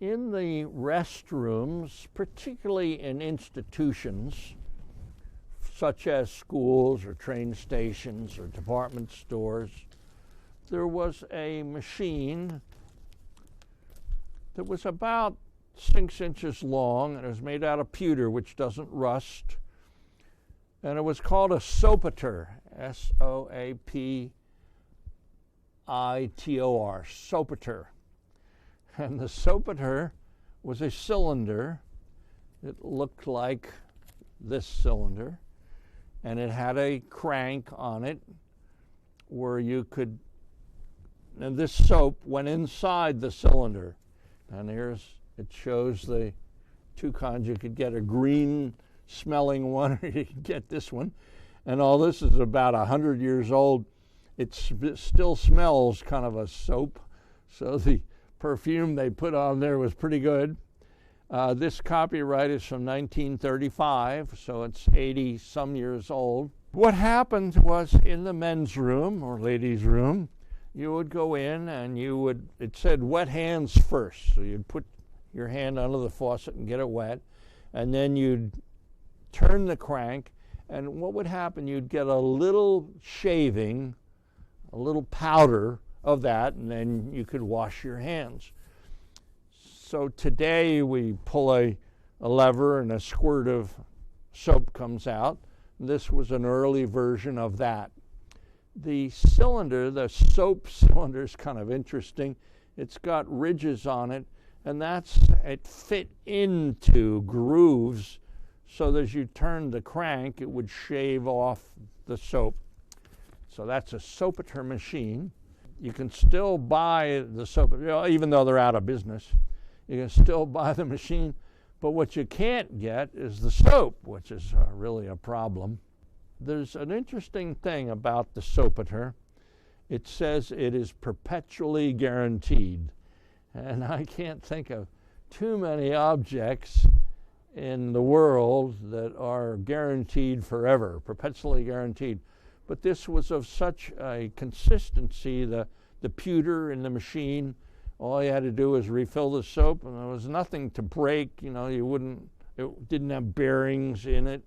In the restrooms, particularly in institutions such as schools or train stations or department stores, there was a machine that was about 6 inches long, and it was made out of pewter, which doesn't rust, and it was called a soapitor, S-O-A-P-I-T-O-R, soapitor. And the soapitor was a cylinder. It looked like this cylinder, and it had a crank on it where you could, and this soap went inside the cylinder. And it shows the two kinds. You could get a green smelling one, or you could get this one. And all this is about 100 years old. It still smells kind of a soap. So the perfume they put on there was pretty good. This copyright is from 1935, so it's 80 some years old. What happened was, in the men's room or ladies' room, you would go in and it said wet hands first. So you'd put your hand under the faucet and get it wet, and then you'd turn the crank, and what would happen, you'd get a little shaving, a little powder of that, and then you could wash your hands. So today we pull a lever and a squirt of soap comes out. This was an early version of that. The cylinder, the soap cylinder, is kind of interesting. It's got ridges on it, and it fit into grooves so that as you turned the crank, it would shave off the soap. So that's a soapitor machine. You can still buy the soap, even though they're out of business. You can still buy the machine, but what you can't get is the soap, which is really a problem. There's an interesting thing about the soapitor. It says it is perpetually guaranteed. And I can't think of too many objects in the world that are guaranteed forever, perpetually guaranteed. But this was of such a consistency, the pewter in the machine, all you had to do was refill the soap, and there was nothing to break. It didn't have bearings in it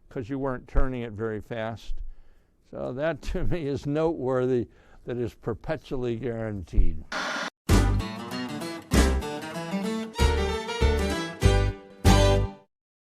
because you weren't turning it very fast. So that to me is noteworthy, that is perpetually guaranteed.